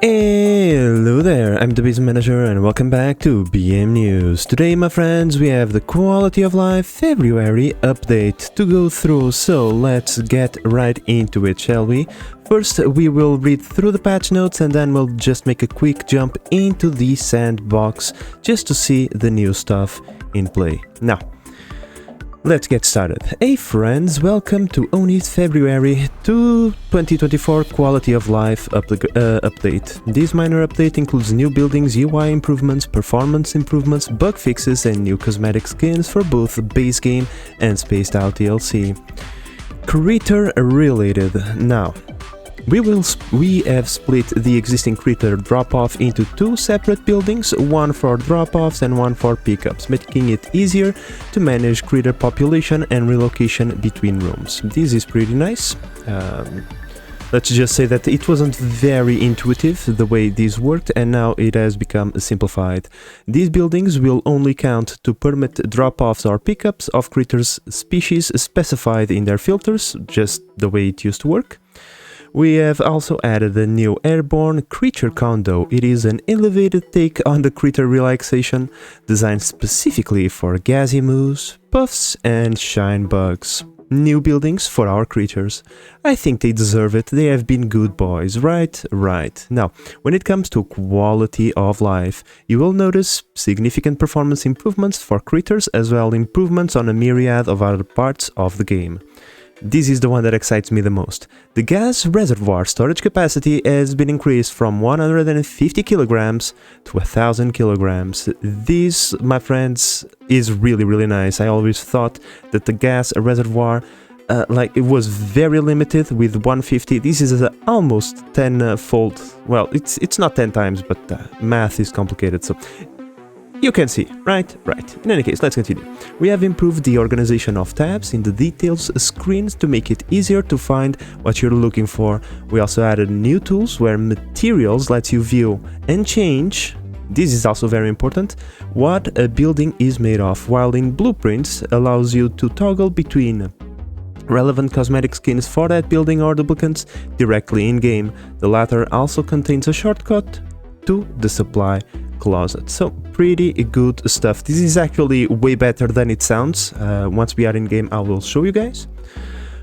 Hello there, I'm the Business Manager and welcome back to BM News. Today, my friends, we have the Quality of Life February update to go through, so let's get right into it, shall we? First, we will read through the patch notes and then we'll just make a quick jump into the sandbox just to see the new stuff in play. Now, let's get started. Hey friends, welcome to Oni's February 2024 Quality of Life update. This minor update includes new buildings, UI improvements, performance improvements, bug fixes and new cosmetic skins for both base game and Spaced Out DLC. Creator related. Now, we have split the existing creator drop-off into two separate buildings, one for drop-offs and one for pickups, making it easier to manage creator population and relocation between rooms. This is pretty nice. Let's just say that it wasn't very intuitive the way this worked, and now it has become simplified. These buildings will only count to permit drop-offs or pickups of creatures species specified in their filters, just the way it used to work. We have also added a new airborne creature condo. It is an elevated take on the creature relaxation, designed specifically for gassy moves, puffs and shine bugs. New buildings for our creatures. I think they deserve it, they have been good boys, right? Right. Now, when it comes to quality of life, you will notice significant performance improvements for creatures as well as improvements on a myriad of other parts of the game. This is the one that excites me the most. The gas reservoir storage capacity has been increased from 150 kilograms to 1000 kilograms. This, my friends, is really nice. I always thought that the gas reservoir it was very limited with 150. This is almost 10-fold. Well, it's not 10 times, but math is complicated, so you can see, right? Right. In any case, let's continue. We have improved the organization of tabs in the details screens to make it easier to find what you're looking for. We also added new tools where materials lets you view and change, this is also very important, what a building is made of, while in blueprints allows you to toggle between relevant cosmetic skins for that building or duplicates directly in-game. The latter also contains a shortcut to the supply closet. So pretty good stuff. This is actually way better than it sounds. Once we are in game, I will show you guys.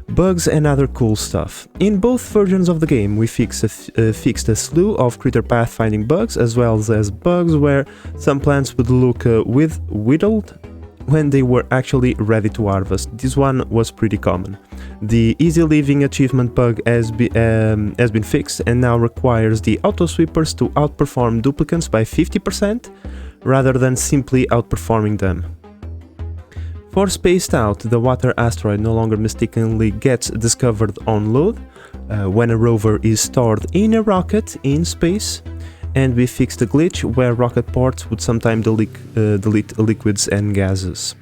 Bugs and other cool stuff. In both versions of the game, we fixed a slew of creator pathfinding bugs, as well as bugs where some plants would look whittled when they were actually ready to harvest. This one was pretty common. The easy living achievement bug has been fixed and now requires the auto sweepers to outperform duplicates by 50% rather than simply outperforming them. For Spaced Out, the water asteroid no longer mistakenly gets discovered on load when a rover is stored in a rocket in space. And we fixed a glitch where rocket ports would sometimes delete liquids and gases.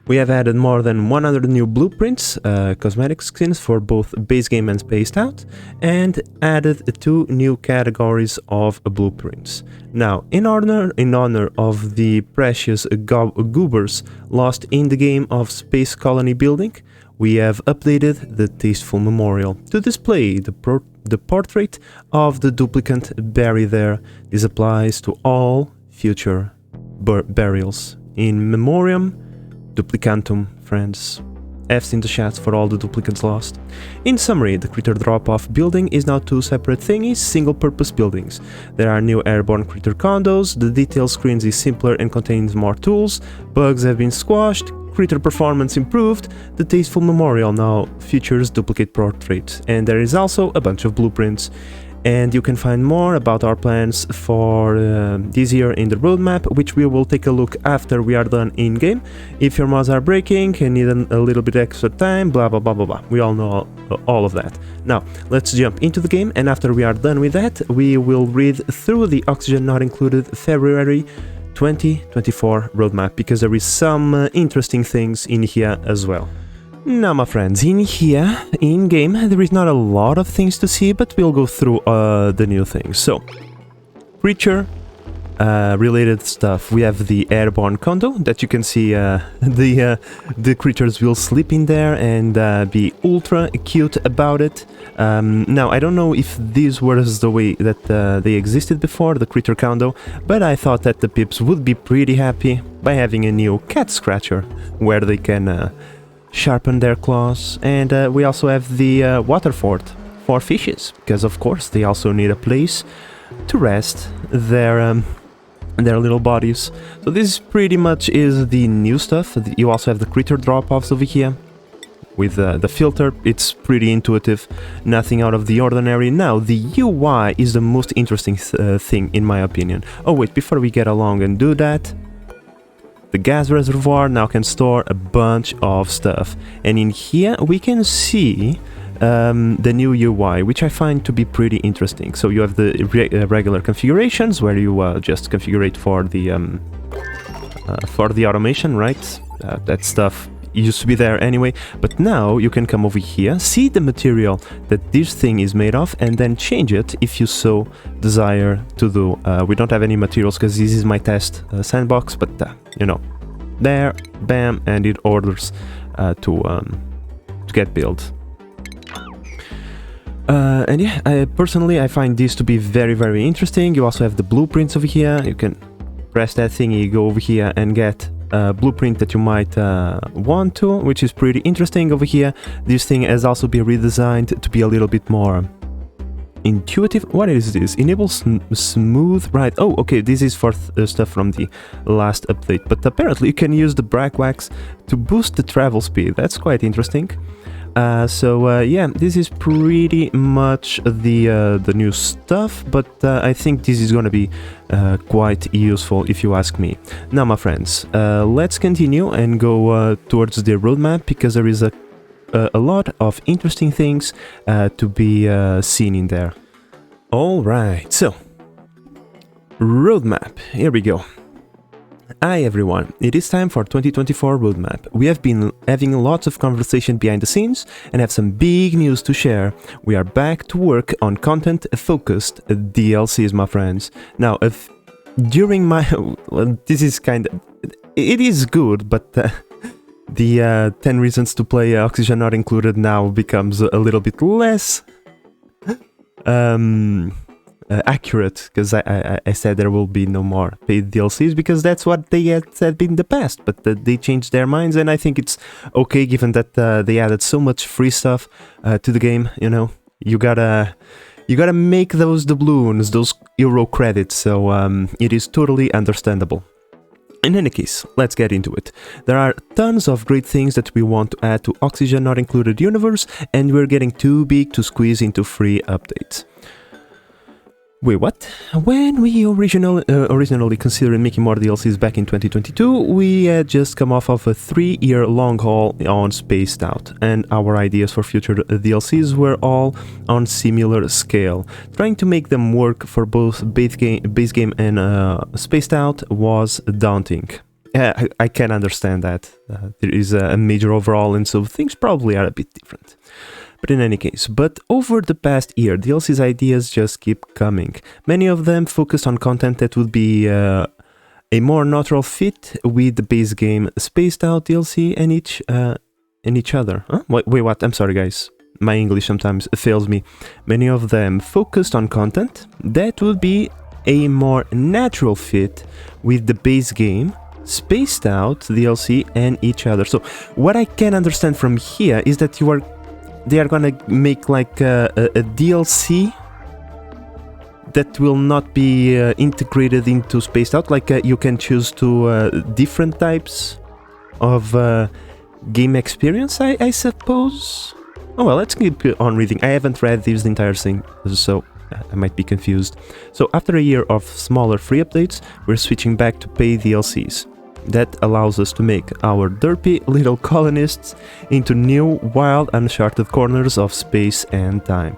We have added more than 100 new blueprints, cosmetic skins for both base game and Spaced Out, and added 2 new categories of blueprints. Now, in honor of the precious goobers lost in the game of Space Colony building, we have updated the Tasteful Memorial to display the portrait of the duplicant buried there. This applies to all future burials. In memoriam duplicantum, friends. F's in the chat for all the duplicates lost. In summary, the creature drop-off building is now 2 separate thingies, single-purpose buildings. There are new airborne creature condos, the detail screens is simpler and contains more tools, bugs have been squashed, creator performance improved, the Tasteful Memorial now features duplicate portraits, and there is also a bunch of blueprints. And you can find more about our plans for this year in the roadmap, which we will take a look after we are done in-game. If your mods are breaking and need a little bit extra time, blah blah blah blah blah. We all know all of that. Now, let's jump into the game, and after we are done with that, we will read through the Oxygen Not Included February 2024 roadmap, because there is some interesting things in here as well. Now, my friends, in here, in-game, there is not a lot of things to see, but we'll go through the new things. So, creature related stuff. We have the airborne condo that you can see the creatures will sleep in there and be ultra cute about it. Now, I don't know if this was the way that they existed before, the critter condo, but I thought that the pips would be pretty happy by having a new cat scratcher where they can sharpen their claws. And we also have the water fort for fishes, because of course they also need a place to rest their little bodies. So this pretty much is the new stuff. You also have the critter drop-offs over here with the filter. It's pretty intuitive, nothing out of the ordinary. Now, the UI is the most interesting thing in my opinion. Oh wait, before we get along and do that, the gas reservoir now can store a bunch of stuff. And in here we can see the new UI, which I find to be pretty interesting. So you have the regular configurations where you just configure it for the automation, right? That stuff used to be there anyway, but now you can come over here, see the material that this thing is made of, and then change it if you so desire to do. We don't have any materials because this is my test sandbox, but you know, there, bam, and it orders to get built. And yeah, personally I find this to be very, very interesting. You also have the blueprints over here. You can press that thing, you go over here and get a blueprint that you might want to, which is pretty interesting over here. This thing has also been redesigned to be a little bit more intuitive. What is this? Enable smooth, right? Oh, okay, this is for stuff from the last update, but apparently you can use the brake wax to boost the travel speed. That's quite interesting. Yeah, this is pretty much the new stuff, but I think this is gonna be quite useful if you ask me. Now, my friends, let's continue and go towards the roadmap, because there is a lot of interesting things to be seen in there. Alright, so roadmap, here we go. Hi everyone, it is time for 2024 roadmap. We have been having lots of conversation behind the scenes and have some big news to share. We are back to work on content-focused DLCs, my friends. Now, during my... well, this is kind of... it is good, but the 10 reasons to play Oxygen Not Included now becomes a little bit less... accurate, because I said there will be no more paid DLCs, because that's what they had said in the past, but they changed their minds, and I think it's okay, given that they added so much free stuff to the game. You know, you gotta make those doubloons, those euro credits, so it is totally understandable. In any case, let's get into it. There are tons of great things that we want to add to Oxygen Not Included universe, and we're getting too big to squeeze into free updates. Wait, what? When we originally considered making more DLCs back in 2022, we had just come off of a 3-year long haul on Spaced Out, and our ideas for future DLCs were all on similar scale. Trying to make them work for both base game and Spaced Out was daunting. I can understand that. There is a major overhaul, and so things probably are a bit different. But in any case, over the past year, DLC's ideas just keep coming. Many of them focused on content that would be a more natural fit with the base game Spaced Out DLC and each other. Huh? Wait, what? I'm sorry, guys. My English sometimes fails me. Many of them focused on content that would be a more natural fit with the base game Spaced Out DLC and each other. So what I can understand from here is that they are gonna make like a DLC that will not be integrated into Spaced Out. Like you can choose to different types of game experience, I suppose. Oh well, let's keep on reading. I haven't read this entire thing, so I might be confused. So after a year of smaller free updates, we're switching back to paid DLCs. That allows us to make our derpy little colonists into new, wild, uncharted corners of space and time.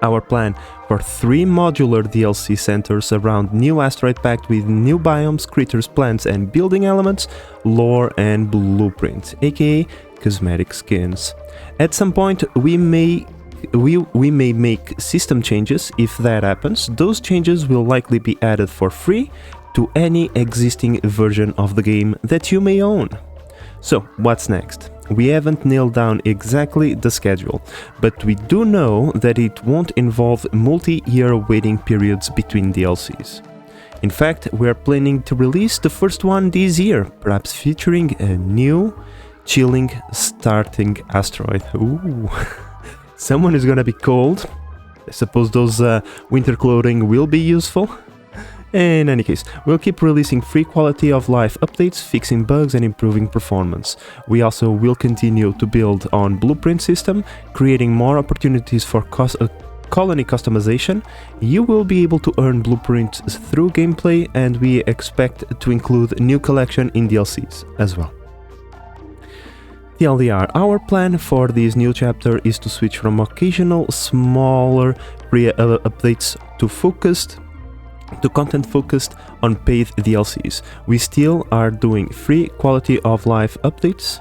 Our plan for 3 modular DLC centers around new asteroid packed with new biomes, critters, plants, and building elements, lore, and blueprints, aka cosmetic skins. At some point, we may we may make system changes. If that happens, those changes will likely be added for free to any existing version of the game that you may own. So, what's next? We haven't nailed down exactly the schedule, but we do know that it won't involve multi-year waiting periods between DLCs. In fact, we're planning to release the first one this year, perhaps featuring a new, chilling, starting asteroid. Ooh, someone is gonna be cold. I suppose those winter clothing will be useful. In any case, we'll keep releasing free quality of life updates, fixing bugs and improving performance. We also will continue to build on blueprint system, creating more opportunities for colony customization. You will be able to earn blueprints through gameplay, and we expect to include new collection in DLCs as well. TLDR, our plan for this new chapter is to switch from occasional smaller updates to content focused on paid DLCs. We still are doing free quality of life updates.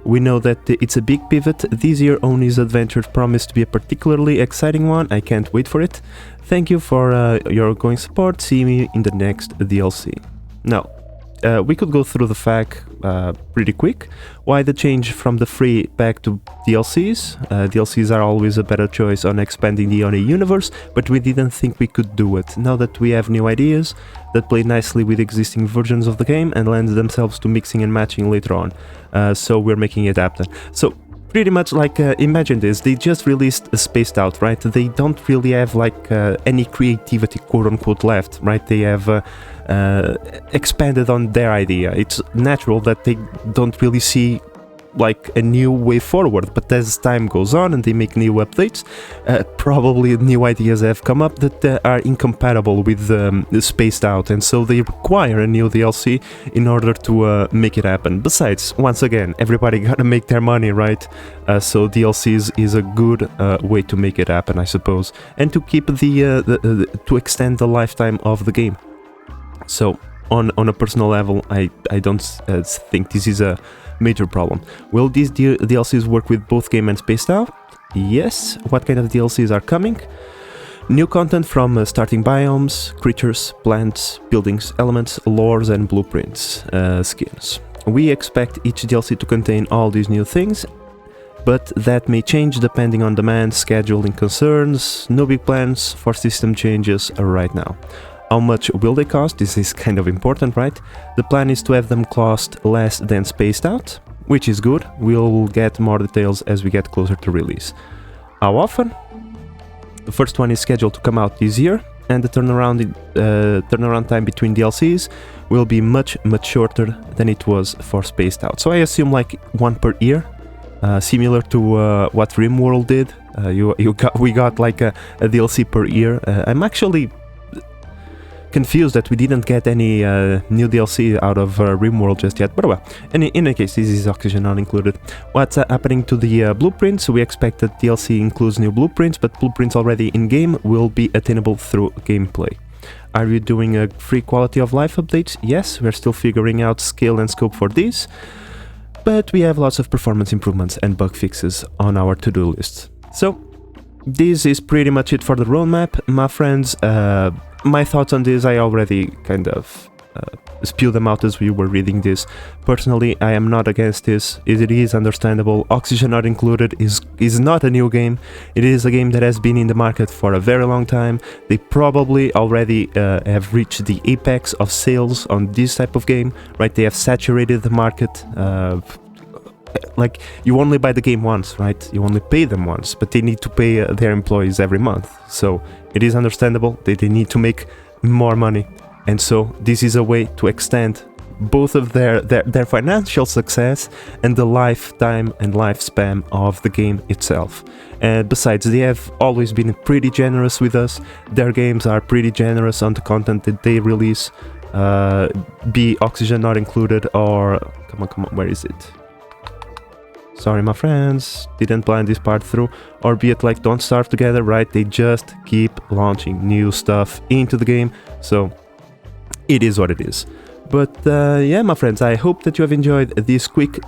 We know that it's a big pivot. This year Oni's adventure promised to be a particularly exciting one. I can't wait for it. Thank you for your ongoing support. See me in the next DLC. Now, we could go through the fact pretty quick. Why the change from the free back to DLCs? DLCs are always a better choice on expanding the Oni universe, but we didn't think we could do it. Now that we have new ideas that play nicely with existing versions of the game and lend themselves to mixing and matching later on. So we're making it happen. So pretty much like, imagine this, they just released Spaced Out, right? They don't really have like any creativity quote-unquote left, right? They have expanded on their idea. It's natural that they don't really see like a new way forward, but as time goes on and they make new updates, probably new ideas have come up that are incompatible with Spaced Out, and so they require a new DLC in order to make it happen. Besides, once again, everybody gotta make their money, right? So DLCs is a good way to make it happen, I suppose, and to keep to extend the lifetime of the game. So on a personal level, I don't think this is a major problem. Will these DLCs work with both game and Spaced Out? Yes. What kind of DLCs are coming? New content from starting biomes, creatures, plants, buildings, elements, lores and blueprints, skins. We expect each DLC to contain all these new things, but that may change depending on demand, scheduling concerns. No big plans for system changes right now. How much will they cost? This is kind of important, right? The plan is to have them cost less than Spaced Out, which is good. We'll get more details as we get closer to release. How often? The first one is scheduled to come out this year, and the turnaround time between DLCs will be much shorter than it was for Spaced Out. So I assume like one per year, similar to what RimWorld did. We got like a DLC per year. I'm actually confused that we didn't get any new DLC out of RimWorld just yet, but well, in any case, this is Oxygen not included. What's happening to the blueprints? We expect that DLC includes new blueprints, but blueprints already in-game will be attainable through gameplay. Are you doing a free quality of life updates? Yes, we're still figuring out scale and scope for this, but we have lots of performance improvements and bug fixes on our to-do list. So, this is pretty much it for the roadmap, my friends. My thoughts on this, I already kind of spewed them out as we were reading this. Personally, I am not against this. It is understandable. Oxygen not included is not a new game. It is a game that has been in the market for a very long time. They probably already have reached the apex of sales on this type of game, right? They have saturated the market. Like, you only buy the game once, right? You only pay them once, but they need to pay their employees every month. So it is understandable that they need to make more money. And so this is a way to extend both of their financial success and the lifetime and lifespan of the game itself. And besides, they have always been pretty generous with us. Their games are pretty generous on the content that they release. Be Oxygen not included, or come on, where is it? Sorry, my friends, didn't plan this part through. Or be it like Don't Starve Together, right? They just keep launching new stuff into the game, so it is what it is. But yeah, my friends, I hope that you have enjoyed this quick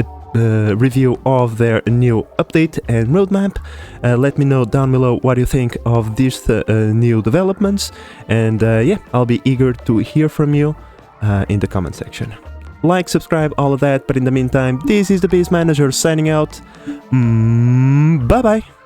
review of their new update and roadmap. Let me know down below what you think of these new developments, and yeah, I'll be eager to hear from you in the comment section. Like, subscribe, all of that, but in the meantime, this is the Biz Manager signing out. Bye bye!